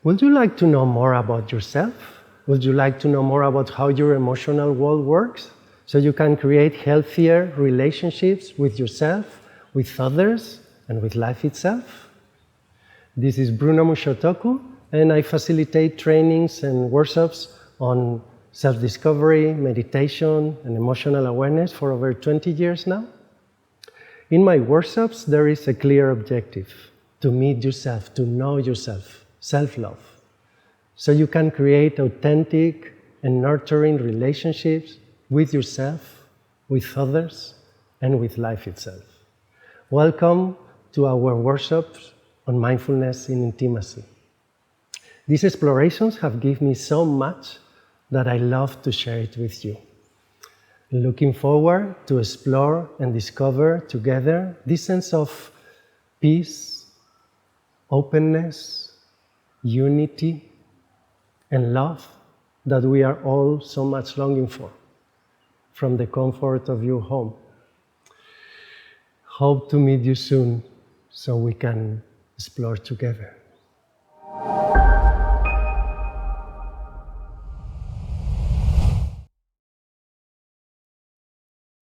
Would you like to know more about yourself? Would you like to know more about how your emotional world works so you can create healthier relationships with yourself, with others, and with life itself? This is Bruno Mushotoku, and I facilitate trainings and workshops on self-discovery, meditation, and emotional awareness for over 20 years now. In my workshops, there is a clear objective: to meet yourself, to know yourself, self-love, so you can create authentic and nurturing relationships with yourself, with others, and with life itself. Welcome to our workshops on mindfulness in intimacy. These explorations have given me so much that I love to share it with you. Looking forward to explore and discover together this sense of peace, openness, unity, and love that we are all so much longing for from the comfort of your home. Hope to meet you soon so we can explore together.